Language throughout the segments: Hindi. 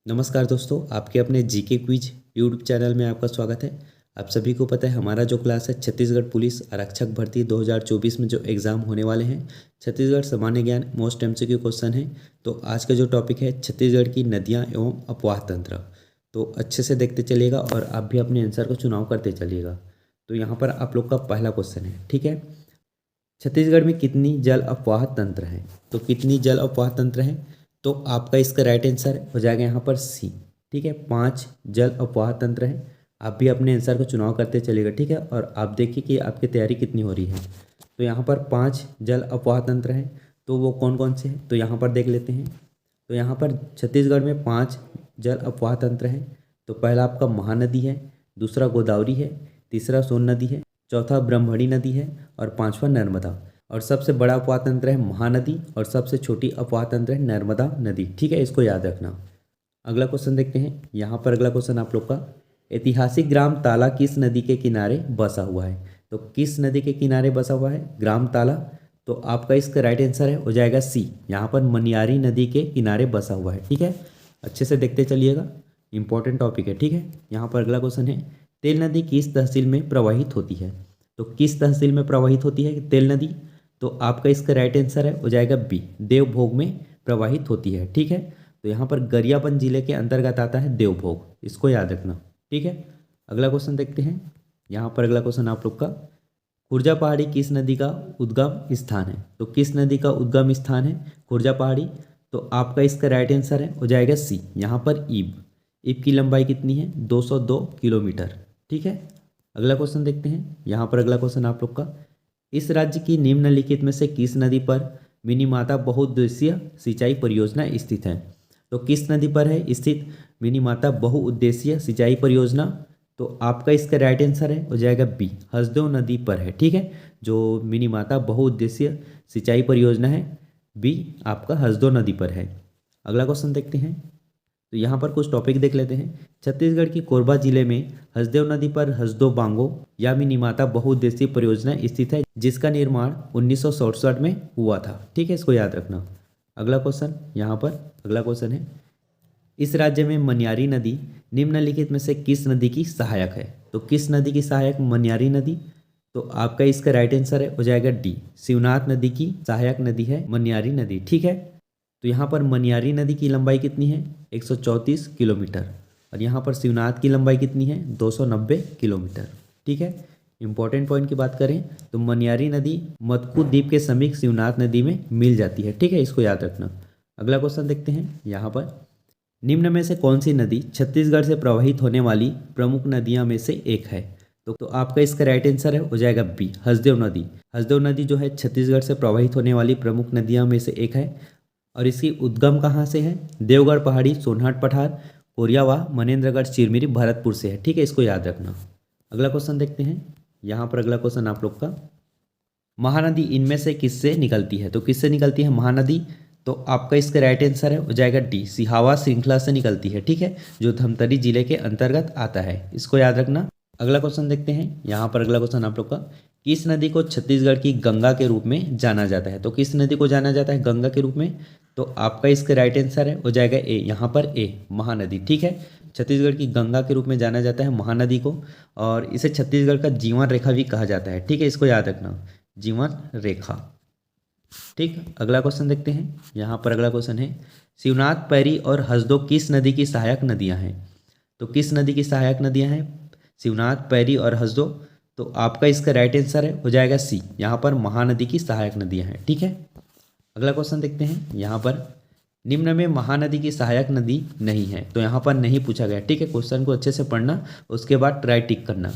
नमस्कार दोस्तों, आपके अपने जीके क्विज यूट्यूब चैनल में आपका स्वागत है। आप सभी को पता है हमारा जो क्लास है छत्तीसगढ़ पुलिस आरक्षक भर्ती 2024 में जो एग्ज़ाम होने वाले हैं, छत्तीसगढ़ सामान्य ज्ञान मोस्ट एमसीक्यू क्वेश्चन है। तो आज का जो टॉपिक है छत्तीसगढ़ की नदियाँ एवं अपवाह तंत्र। तो अच्छे से देखते चलिएगा और आप भी अपने आंसर को चुनाव करते चलिएगा। तो यहाँ पर आप लोग का पहला क्वेश्चन है, ठीक है। छत्तीसगढ़ में कितनी जल अपवाह तंत्र हैं? तो कितनी जल अपवाह तंत्र हैं? तो आपका इसका राइट आंसर हो जाएगा यहाँ पर सी, ठीक है। 5 जल अपवाह तंत्र हैं। आप भी अपने आंसर को चुनाव करते चलेगा, ठीक है। और आप देखिए कि आपकी तैयारी कितनी हो रही है। तो यहाँ पर 5 जल अपवाह तंत्र हैं। तो वो कौन कौन से हैं तो यहाँ पर देख लेते हैं। तो यहाँ पर छत्तीसगढ़ में 5 जल अपवाह तंत्र हैं। तो पहला आपका महानदी है, दूसरा गोदावरी है, तीसरा सोन नदी है, चौथा ब्रह्मणी नदी है और पांचवा नर्मदा। और सबसे बड़ा अपवाह तंत्र है महानदी और सबसे छोटी अपवाह तंत्र है नर्मदा नदी, ठीक है। इसको याद रखना। अगला क्वेश्चन देखते हैं। यहाँ पर अगला क्वेश्चन आप लोग का, ऐतिहासिक ग्राम ताला किस नदी के किनारे बसा हुआ है? तो किस नदी के किनारे बसा हुआ है ग्राम ताला? तो आपका इसका राइट आंसर है हो जाएगा सी, यहाँ पर मनियारी नदी के किनारे बसा हुआ है, ठीक है। अच्छे से देखते चलिएगा, इंपॉर्टेंट टॉपिक है, ठीक है। यहाँ पर अगला क्वेश्चन है, तेल नदी किस तहसील में प्रवाहित होती है? तो किस तहसील में प्रवाहित होती है तेल नदी? तो आपका इसका राइट आंसर है हो जाएगा बी, देवभोग में प्रवाहित होती है, ठीक है। तो यहाँ पर गरियाबंद जिले के अंतर्गत आता है देवभोग, इसको याद रखना, ठीक है। अगला क्वेश्चन देखते हैं। यहाँ पर अगला क्वेश्चन आप लोग का, खुर्जा पहाड़ी किस नदी का उद्गम स्थान है? तो किस नदी का उद्गम स्थान है खुर्जा पहाड़ी? तो आपका इसका राइट आंसर है हो जाएगा सी, यहाँ पर ईब। ईब की लंबाई कितनी है? 202 किलोमीटर, ठीक है। अगला क्वेश्चन देखते हैं। यहाँ पर अगला क्वेश्चन आप लोग का, इस राज्य की निम्नलिखित में से किस नदी पर मिनीमाता बहुउद्देशीय सिंचाई परियोजना स्थित है? तो किस नदी पर है स्थित मिनीमाता बहुउद्देशीय सिंचाई परियोजना? तो आपका इसका राइट आंसर है हो जाएगा बी, हसदेव नदी पर है, ठीक है। जो मिनीमाता बहुउद्देशीय सिंचाई परियोजना है बी आपका हसदेव नदी पर है। अगला क्वेश्चन देखते हैं। तो यहाँ पर कुछ टॉपिक देख लेते हैं। छत्तीसगढ़ की कोरबा जिले में हसदेव नदी पर हसदो बांगो या मिनीमाता बहुउद्देशीय परियोजना स्थित है, जिसका निर्माण 1967 में हुआ था, ठीक है। इसको याद रखना। अगला क्वेश्चन यहाँ पर अगला क्वेश्चन है, इस राज्य में मनियारी नदी निम्नलिखित में से किस नदी की सहायक है? तो किस नदी की सहायक मनियारी नदी? तो आपका इसका राइट आंसर है हो जाएगा डी, शिवनाथ नदी की सहायक नदी है मनियारी नदी, ठीक है। तो यहाँ पर मनियारी नदी की लंबाई कितनी है? 134 किलोमीटर। और यहाँ पर शिवनाथ की लंबाई कितनी है? 290 किलोमीटर, ठीक है। इंपॉर्टेंट पॉइंट की बात करें तो मनियारी नदी मतकू द्वीप के समीप शिवनाथ नदी में मिल जाती है, ठीक है। इसको याद रखना। अगला क्वेश्चन देखते हैं। यहाँ पर निम्न में से कौन सी नदी छत्तीसगढ़ से प्रवाहित होने वाली प्रमुख नदियाँ में से एक है? तो आपका इसका राइट आंसर है हो जाएगा बी, हसदेव नदी। हसदेव नदी जो है छत्तीसगढ़ से प्रवाहित होने वाली प्रमुख नदियों में से एक है। और इसकी उद्गम कहाँ से है? देवगढ़ पहाड़ी, सोनहट पठार, कोरियावाह, मनेन्द्रगढ़, चिरमिरी, भरतपुर से है, ठीक है। इसको याद रखना। अगला क्वेश्चन देखते हैं। यहाँ पर अगला क्वेश्चन आप लोग का, महानदी इनमें से किससे निकलती है? तो किससे निकलती है महानदी? तो आपका इसका राइट आंसर है हो जाएगा डी, सिहावा श्रृंखला से निकलती है, ठीक है, जो धमतरी जिले के अंतर्गत आता है। इसको याद रखना। अगला क्वेश्चन देखते हैं। यहाँ पर अगला क्वेश्चन आप लोग का, किस नदी को छत्तीसगढ़ की गंगा के रूप में जाना जाता है? तो किस नदी को जाना जाता है गंगा के रूप में? तो आपका इसका राइट आंसर है हो जाएगा ए, यहाँ पर ए, महानदी, ठीक है। छत्तीसगढ़ की गंगा के रूप में जाना जाता है महानदी को। और इसे छत्तीसगढ़ का जीवन रेखा भी कहा जाता है, ठीक है। इसको याद रखना, जीवन रेखा, ठीक। अगला क्वेश्चन देखते हैं। यहाँ पर अगला क्वेश्चन है, शिवनाथ, पैरी और हसदो किस नदी की सहायक नदियाँ हैं? तो किस नदी की सहायक नदियाँ हैं शिवनाथ, पैरी और हसदो? तो आपका इसका राइट आंसर है हो जाएगा सी, यहाँ पर महानदी की सहायक नदियाँ हैं, ठीक है। अगला क्वेश्चन देखते हैं। यहाँ पर निम्न में महानदी की सहायक नदी नहीं है? तो यहाँ पर नहीं पूछा गया, ठीक है। क्वेश्चन को अच्छे से पढ़ना, उसके बाद ट्राई टिक करना।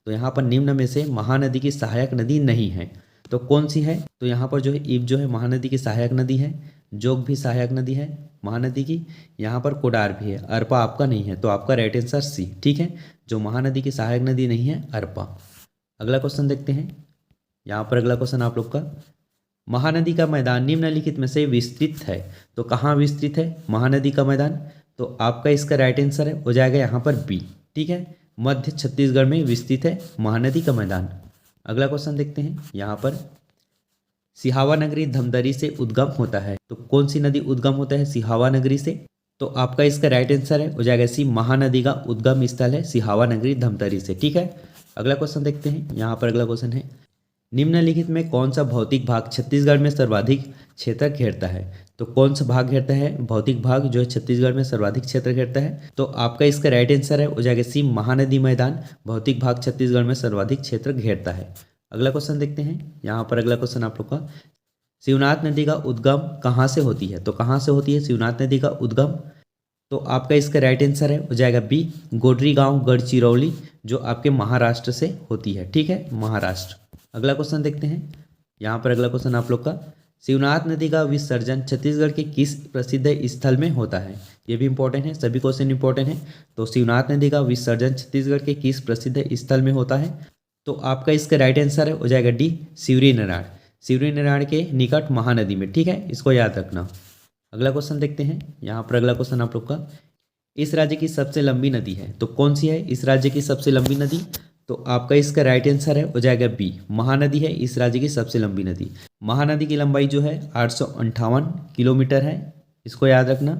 तो यहाँ पर निम्न में से महानदी की सहायक नदी नहीं है, तो कौन सी है? तो यहाँ पर जो है ईब जो है महानदी की सहायक नदी है, जोग भी सहायक नदी है महानदी की, यहाँ पर कोडार भी है, अरपा आपका नहीं है। तो आपका राइट आंसर सी, ठीक है। जो महानदी की सहायक नदी नहीं है अरपा। अगला क्वेश्चन देखते हैं। यहाँ पर अगला क्वेश्चन आप लोग का, महानदी का मैदान निम्नलिखित में से विस्तृत है? तो कहाँ विस्तृत है महानदी का मैदान? तो आपका इसका राइट आंसर है हो जाएगा यहाँ पर बी, ठीक है। मध्य छत्तीसगढ़ में विस्तृत है महानदी का मैदान। अगला क्वेश्चन देखते हैं। यहाँ पर सिहावा नगरी धमतरी से उद्गम होता है, तो कौन सी नदी उद्गम होता है सिहावा नगरी से? तो आपका इसका राइट आंसर है हो जाएगा सी, महानदी का उद्गम स्थल है सिहावा नगरी धमतरी से। ठीक है, अगला क्वेश्चन देखते हैं। यहाँ पर अगला क्वेश्चन है, निम्नलिखित में कौन सा भौतिक भाग छत्तीसगढ़ में सर्वाधिक क्षेत्र घेरता है? तो कौन सा भाग घेरता है भौतिक भाग जो है छत्तीसगढ़ में सर्वाधिक क्षेत्र घेरता है? तो आपका इसका राइट आंसर है हो जाएगा सी, महानदी मैदान भौतिक भाग छत्तीसगढ़ में सर्वाधिक क्षेत्र घेरता है। अगला क्वेश्चन देखते हैं। यहाँ पर अगला क्वेश्चन आप लोग का, शिवनाथ नदी का उद्गम कहाँ से होती है? तो कहाँ से होती है शिवनाथ नदी का उद्गम? तो आपका इसका राइट आंसर है हो जाएगा बी, गोडरी गांव गढ़चिरौली जो आपके महाराष्ट्र से होती है। ठीक है, महाराष्ट्र। अगला क्वेश्चन देखते हैं। यहाँ पर अगला क्वेश्चन आप लोग का, शिवनाथ नदी का विसर्जन छत्तीसगढ़ के किस प्रसिद्ध स्थल में होता है? ये भी इंपॉर्टेंट है, सभी क्वेश्चन इंपॉर्टेंट है। तो शिवनाथ नदी का विसर्जन छत्तीसगढ़ के किस प्रसिद्ध स्थल में होता है? तो आपका इसका राइट आंसर है हो जाएगा डी, सिवरी नारायण। सिवरी नारायण के निकट महानदी में। ठीक है, इसको याद रखना। अगला क्वेश्चन देखते हैं। यहाँ पर अगला क्वेश्चन आप लोग का, इस राज्य की सबसे लंबी नदी है तो कौन सी है इस राज्य की सबसे लंबी नदी? तो आपका इसका राइट आंसर है हो जाएगा बी, महानदी है इस राज्य की सबसे लंबी नदी। महानदी की लंबाई जो है 858 किलोमीटर है, इसको याद रखना।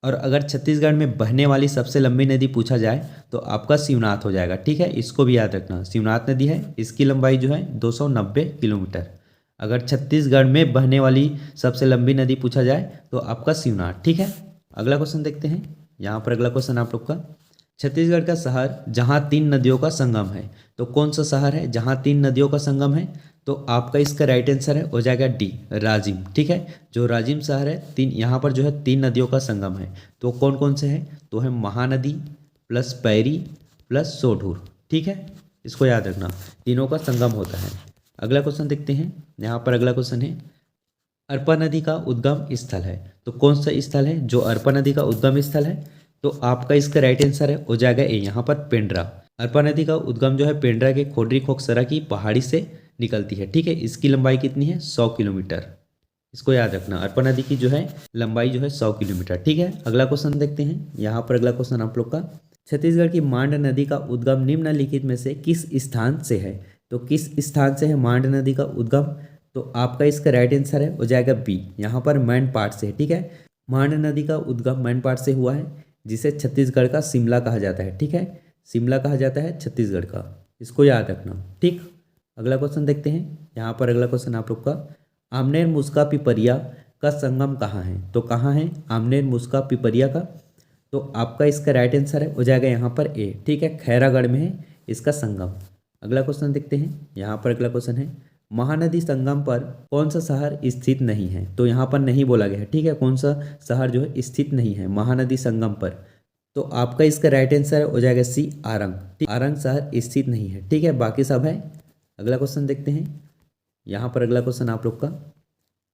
और अगर छत्तीसगढ़ में बहने वाली सबसे लंबी नदी पूछा जाए तो आपका शिवनाथ हो जाएगा। ठीक है, इसको भी याद रखना, शिवनाथ नदी है, इसकी लंबाई जो है 290 किलोमीटर। अगर छत्तीसगढ़ में बहने वाली सबसे लंबी नदी पूछा जाए तो आपका शिवनाथ। ठीक है, अगला क्वेश्चन देखते हैं। यहाँ पर अगला क्वेश्चन आप लोग का, छत्तीसगढ़ का शहर जहाँ 3 नदियों का संगम है तो कौन सा शहर है जहाँ 3 नदियों का संगम है? तो आपका इसका राइट आंसर है हो जाएगा डी, राजिम। ठीक है, जो राजिम शहर है, यहाँ पर जो है 3 नदियों का संगम है। तो कौन कौन से हैं? तो है महानदी प्लस पैरी प्लस सोढूर। ठीक है, इसको याद रखना, तीनों का संगम होता है। अगला क्वेश्चन देखते हैं। यहाँ पर अगला क्वेश्चन है, अरपा नदी का उद्गम स्थल है तो कौन सा स्थल है जो अरपा नदी का उद्गम स्थल है? तो आपका इसका राइट आंसर है हो जाएगा ए, यहाँ पर पेंड्रा। अरपा नदी का उद्गम जो है पेंड्रा के खोडरी खोकसरा की पहाड़ी से निकलती है। ठीक है, इसकी लंबाई कितनी है? 100 किलोमीटर। इसको याद रखना, अरपा नदी की जो है लंबाई जो है 100 किलोमीटर। ठीक है, अगला क्वेश्चन देखते हैं। यहाँ पर अगला क्वेश्चन आप लोग का, छत्तीसगढ़ की मांड नदी का उद्गम निम्नलिखित में से किस स्थान से है? तो किस स्थान से है मांड नदी का उद्गम? तो आपका इसका राइट आंसर है हो जाएगा बी, यहाँ पर मैनपाट से। ठीक है, मांड नदी का उद्गम मैनपाट से हुआ है, जिसे छत्तीसगढ़ का शिमला कहा जाता है। ठीक है, शिमला कहा जाता है छत्तीसगढ़ का, इसको याद रखना। ठीक, अगला क्वेश्चन देखते हैं। यहाँ पर अगला क्वेश्चन आप लोग का, आमनेर मुस्का पिपरिया का संगम कहाँ है? तो कहाँ है आमनेर मुस्का पिपरिया का? तो आपका इसका राइट आंसर है हो जाएगा यहाँ पर ए। ठीक है, खैरागढ़ में है इसका संगम। अगला क्वेश्चन देखते हैं। यहाँ पर अगला क्वेश्चन है, महानदी संगम पर कौन सा शहर स्थित नहीं है? तो यहाँ पर नहीं बोला गया है। ठीक है, कौन सा शहर जो है स्थित नहीं है महानदी संगम पर? तो आपका इसका राइट आंसर हो जाएगा सी, आरंग। आरंग शहर स्थित नहीं है। ठीक है, बाकी सब है। अगला क्वेश्चन देखते हैं। यहाँ पर अगला क्वेश्चन आप लोग का,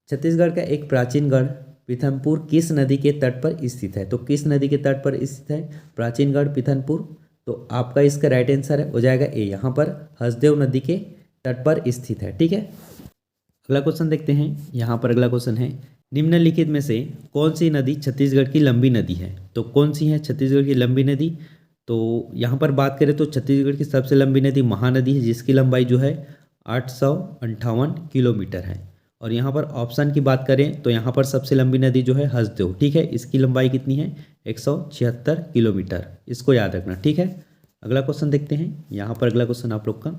छत्तीसगढ़ का एक प्राचीन गढ़ पीथमपुर किस नदी के तट पर स्थित है? तो किस नदी के तट पर स्थित है प्राचीन गढ़ पीथमपुर? तो आपका इसका राइट आंसर है हो जाएगा ए, यहाँ पर हसदेव नदी के तट पर स्थित है। ठीक है, अगला क्वेश्चन देखते हैं। यहाँ पर अगला क्वेश्चन है, निम्नलिखित में से कौन सी नदी छत्तीसगढ़ की लंबी नदी है? तो कौन सी है छत्तीसगढ़ की लंबी नदी? तो यहाँ पर बात करें तो छत्तीसगढ़ की सबसे लंबी नदी महानदी है, जिसकी लंबाई जो है 858 किलोमीटर है। और यहाँ पर ऑप्शन की बात करें तो यहाँ पर सबसे लंबी नदी जो है हसदेव। ठीक है, इसकी लंबाई कितनी है? 176 किलोमीटर, इसको याद रखना। ठीक है, अगला क्वेश्चन देखते हैं। यहाँ पर अगला क्वेश्चन आप लोग का,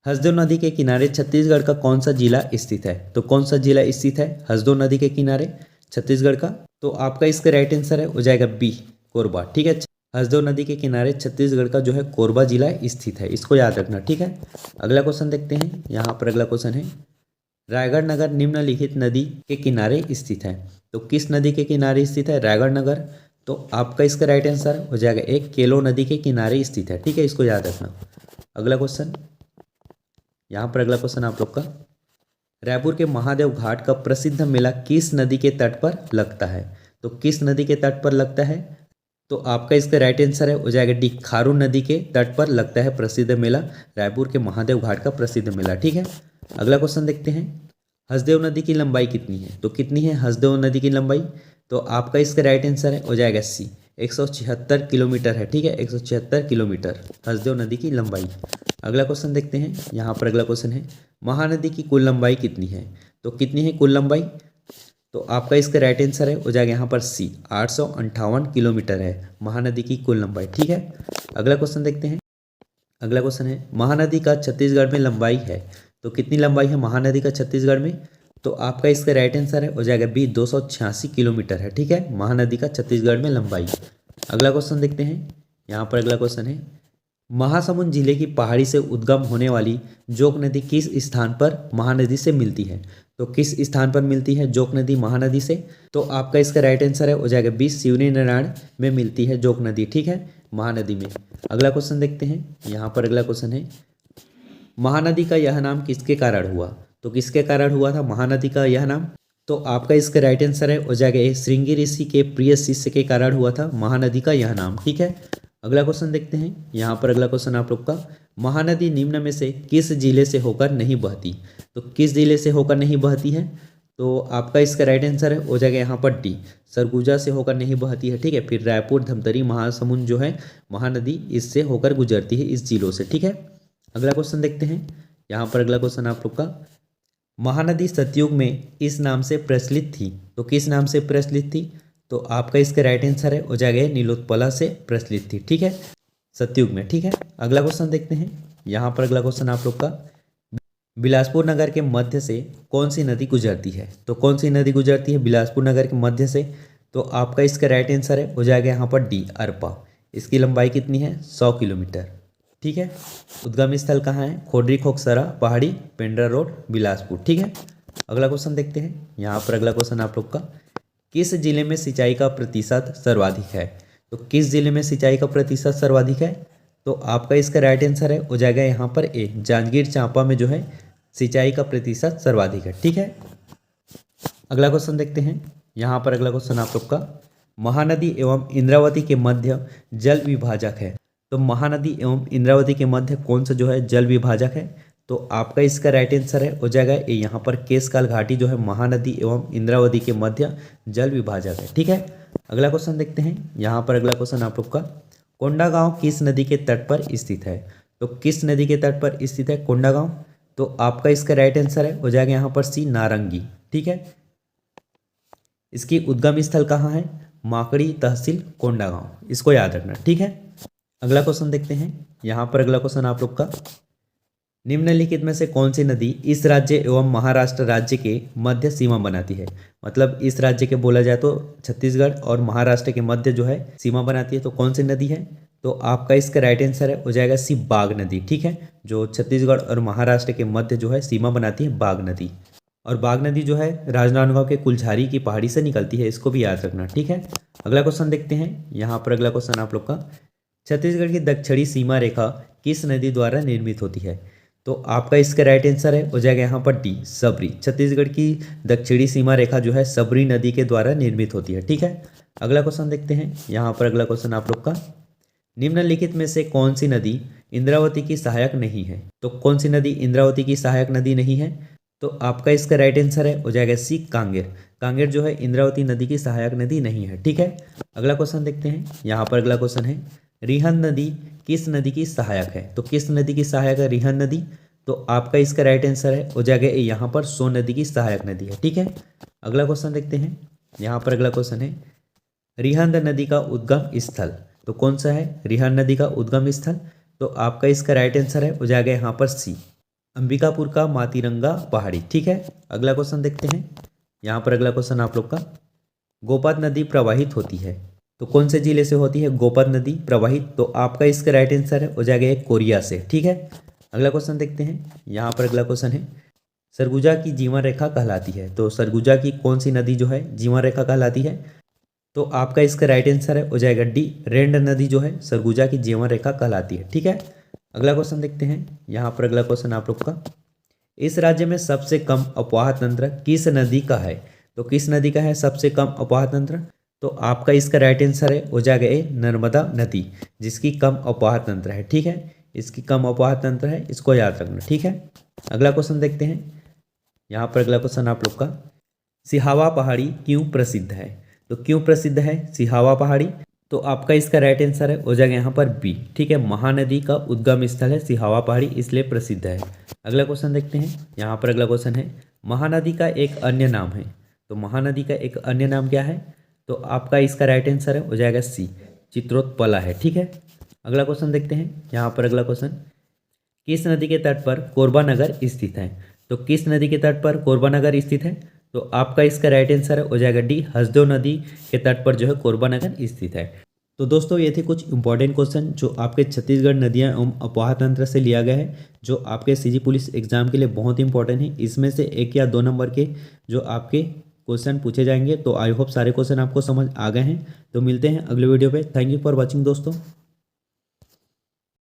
हसदेव नदी के किनारे छत्तीसगढ़ का कौन सा जिला स्थित है? तो कौन सा जिला स्थित है हसदेव नदी के किनारे छत्तीसगढ़ का? तो आपका इसका राइट आंसर है हो जाएगा बी, कोरबा। ठीक है, हसदेव नदी के किनारे छत्तीसगढ़ का जो है कोरबा जिला स्थित है, इसको याद रखना। ठीक है, अगला क्वेश्चन देखते हैं। यहाँ पर अगला क्वेश्चन है, रायगढ़ नगर निम्नलिखित नदी के किनारे स्थित है तो किस नदी के किनारे स्थित है रायगढ़ नगर? तो आपका इसका राइट आंसर हो जाएगा एक, केलो नदी के किनारे स्थित है। ठीक है, इसको याद रखना। अगला क्वेश्चन, यहाँ पर अगला क्वेश्चन आप लोग का, रायपुर के महादेव घाट का प्रसिद्ध मेला किस नदी के तट पर लगता है? तो किस नदी के तट पर लगता है? तो आपका इसका राइट आंसर है हो जाएगा डी, खारून नदी के तट पर लगता है प्रसिद्ध मेला, रायपुर के महादेव घाट का प्रसिद्ध मेला। ठीक है, अगला क्वेश्चन देखते हैं। हसदेव नदी की लंबाई कितनी है? तो कितनी है हसदेव नदी की लंबाई? तो आपका इसका राइट आंसर है हो जाएगा सी, 176 किलोमीटर है। ठीक है, 176 किलोमीटर हसदेव नदी की लंबाई। अगला क्वेश्चन देखते हैं। यहाँ पर अगला क्वेश्चन है, महानदी की कुल लंबाई कितनी है? तो कितनी है कुल लंबाई? तो आपका इसका राइट आंसर है हो जाएगा यहाँ पर सी, 858 किलोमीटर है महानदी की कुल लंबाई। ठीक है, अगला क्वेश्चन देखते हैं। अगला क्वेश्चन है महानदी का छत्तीसगढ़ में लंबाई है, तो कितनी लंबाई है महानदी का छत्तीसगढ़ में? तो आपका इसका राइट आंसर है हो जाएगा बी, 286 किलोमीटर है। ठीक है, महानदी का छत्तीसगढ़ में लंबाई। अगला क्वेश्चन देखते हैं। यहाँ पर अगला क्वेश्चन है महासमुंद जिले की पहाड़ी से उद्गम होने वाली जोक नदी किस स्थान पर महानदी से मिलती है? तो किस स्थान पर मिलती है जोक नदी महानदी से? तो आपका इसका राइट आंसर है हो जाएगा बी, शिवनी नारायण में मिलती है जोक नदी। ठीक है, महानदी में। अगला क्वेश्चन देखते हैं। यहाँ पर अगला क्वेश्चन है महानदी का यह नाम किसके कारण हुआ? तो किसके कारण हुआ था महानदी का यह नाम? तो आपका इसका राइट आंसर है हो जाएगा ए, श्रृंगी ऋषि के प्रिय शिष्य के कारण हुआ था महानदी का यह नाम। ठीक है, अगला क्वेश्चन देखते हैं। यहाँ पर अगला क्वेश्चन आप लोग का महानदी निम्न में से किस जिले से होकर नहीं बहती? तो किस जिले से होकर नहीं बहती है? तो आपका इसका राइट आंसर है हो जाएगा यहाँ पर डी, सरगुजा से होकर नहीं बहती है। ठीक है, फिर रायपुर, धमतरी, महासमुंद जो है महानदी इससे होकर गुजरती है, इस जिलों से। ठीक है, अगला क्वेश्चन देखते हैं। यहाँ पर अगला क्वेश्चन आप लोग का महानदी सतयुग में इस नाम से प्रचलित थी, तो किस नाम से प्रचलित थी? तो आपका इसका राइट आंसर है हो जाएगा नीलोत्पला से प्रचलित थी। ठीक है, सतयुग में। ठीक है, अगला क्वेश्चन देखते हैं। यहाँ पर अगला क्वेश्चन आप लोग का बिलासपुर नगर के मध्य से कौन सी नदी गुजरती है? तो कौन सी नदी गुजरती है बिलासपुर नगर के मध्य से? तो आपका इसका राइट आंसर है हो जाएगा यहाँ पर डी, अरपा। इसकी लंबाई कितनी है? 100 किलोमीटर। ठीक है, उद्गम स्थल कहाँ है? खोडरी खोकसरा पहाड़ी, पेंड्रा रोड, बिलासपुर। ठीक है, अगला क्वेश्चन देखते हैं। यहाँ पर अगला क्वेश्चन आप लोग का किस जिले में सिंचाई का प्रतिशत सर्वाधिक है? तो किस जिले में सिंचाई का प्रतिशत सर्वाधिक है? तो आपका इसका राइट आंसर है हो जाएगा यहाँ पर ए, जांजगीर चांपा में जो है सिंचाई का प्रतिशत सर्वाधिक है। ठीक है, अगला क्वेश्चन देखते हैं। यहाँ पर अगला क्वेश्चन आप लोग का महानदी एवं इंद्रावती के मध्य जल विभाजक है, तो महानदी एवं इंद्रावती के मध्य कौन सा जो है जल विभाजक है? तो आपका इसका राइट आंसर है हो जाएगा ये, यहाँ पर केशकाल घाटी जो है महानदी एवं इंद्रावती के मध्य जल विभाजक है। ठीक है, अगला क्वेश्चन देखते हैं। यहाँ पर अगला क्वेश्चन आप लोग का कोंडागांव किस नदी के तट पर स्थित है? तो किस नदी के तट पर स्थित है कोंडागांव? तो आपका इसका राइट आंसर है हो जाएगा यहाँ पर सी, नारंगी। ठीक है, इसकी उद्गम स्थल कहाँ है? माकड़ी तहसील, कोंडागांव, इसको याद रखना। ठीक है, अगला क्वेश्चन देखते हैं। यहाँ पर अगला क्वेश्चन आप लोग का निम्नलिखित में से कौन सी नदी इस राज्य एवं महाराष्ट्र राज्य के मध्य सीमा बनाती है? मतलब इस राज्य के बोला जाए तो छत्तीसगढ़ और महाराष्ट्र के मध्य जो है सीमा बनाती है, तो कौन सी नदी है? तो आपका इसका राइट आंसर है हो जाएगा सी, बाघ नदी। ठीक है, जो छत्तीसगढ़ और महाराष्ट्र के मध्य जो है सीमा बनाती है बाघ नदी। और बाघ नदी जो है राजनांदगांव के कुलझारी की पहाड़ी से निकलती है, इसको भी याद रखना। ठीक है, अगला क्वेश्चन देखते हैं। यहाँ पर अगला क्वेश्चन आप लोग का छत्तीसगढ़ की दक्षिणी सीमा रेखा किस नदी द्वारा निर्मित होती है? तो आपका इसका राइट आंसर है हो जाएगा यहाँ पर डी, सबरी। छत्तीसगढ़ की दक्षिणी सीमा रेखा जो है सबरी नदी के द्वारा निर्मित होती है। ठीक है, अगला क्वेश्चन देखते हैं। यहाँ पर अगला क्वेश्चन आप लोग का निम्नलिखित में से कौन सी नदी इंद्रावती की सहायक नहीं है? तो कौन सी नदी इंद्रावती की सहायक नदी नहीं है? तो आपका इसका राइट आंसर है हो जाएगा सी, कांगेर। कांगेर जो है इंद्रावती नदी की सहायक नदी नहीं है। ठीक है, अगला क्वेश्चन देखते हैं। यहाँ पर अगला क्वेश्चन है रिहंद नदी किस नदी की सहायक है? तो किस नदी की सहायक है रिहंद नदी? तो आपका इसका राइट आंसर है हो जाएगा यहाँ पर सोन नदी की सहायक नदी है। ठीक है, अगला क्वेश्चन देखते हैं। यहाँ पर अगला क्वेश्चन है रिहंद नदी का उद्गम स्थल, तो कौन सा है रिहंद नदी का उद्गम स्थल? तो आपका इसका राइट आंसर है हो जाएगा यहाँ पर सी, अंबिकापुर का मातीरंगा पहाड़ी। ठीक है, अगला क्वेश्चन देखते हैं। यहाँ पर अगला क्वेश्चन आप लोग का गोपद नदी प्रवाहित होती है, तो कौन से जिले से होती है गोपद नदी प्रवाहित? तो आपका इसका राइट आंसर है हो जाएगा कोरिया से। ठीक है, अगला क्वेश्चन देखते हैं। यहाँ पर अगला क्वेश्चन है सरगुजा की जीवन रेखा कहलाती है, तो सरगुजा की कौन सी नदी जो है जीवन रेखा कहलाती है? तो आपका इसका राइट आंसर है हो जाएगा डी, रेंड नदी जो है सरगुजा की जीवन रेखा कहलाती है। ठीक है, अगला क्वेश्चन देखते हैं। यहाँ पर अगला क्वेश्चन आप लोग का इस राज्य में सबसे कम अफवाह तंत्र किस नदी का है? तो किस नदी का है सबसे कम अफवाह तंत्र? तो आपका इसका राइट आंसर है हो जाएगा ए, नर्मदा नदी, जिसकी कम अफवाह तंत्र है। ठीक है, इसकी कम अफवाह तंत्र है, इसको याद रखना। ठीक है, अगला क्वेश्चन देखते हैं। यहाँ पर अगला क्वेश्चन आप लोग का सिहावा पहाड़ी क्यों प्रसिद्ध है? तो क्यों प्रसिद्ध है सिहावा पहाड़ी? तो आपका इसका राइट आंसर है हो जाएगा यहाँ पर बी। ठीक है, महानदी का उद्गम स्थल है सिहावा पहाड़ी, इसलिए प्रसिद्ध है। अगला क्वेश्चन देखते हैं। यहाँ पर अगला क्वेश्चन है महानदी का एक अन्य नाम है, तो महानदी का एक अन्य नाम क्या है? तो आपका इसका राइट आंसर हो जाएगा सी, चित्रोत्पला है। ठीक है, अगला क्वेश्चन देखते हैं। यहाँ पर अगला क्वेश्चन, किस नदी के तट पर कोरबा नगर स्थित है? तो किस नदी के तट पर कोरबा नगर स्थित है? तो आपका इसका राइट आंसर हो जाएगा डी, हसदेव नदी के तट पर जो है कोरबा नगर स्थित है। तो दोस्तों ये थे कुछ इंपॉर्टेंट क्वेश्चन जो आपके छत्तीसगढ़ नदियां एवं अफवाह तंत्र से लिया गया है, जो आपके सीजी पुलिस एग्जाम के लिए बहुत इंपॉर्टेंट है। इसमें से 1 या 2 नंबर के जो आपके क्वेश्चन पूछे जाएंगे। तो आई होप सारे क्वेश्चन आपको समझ आ गए हैं। तो मिलते हैं अगले वीडियो पे। थैंक यू फॉर वॉचिंग दोस्तों।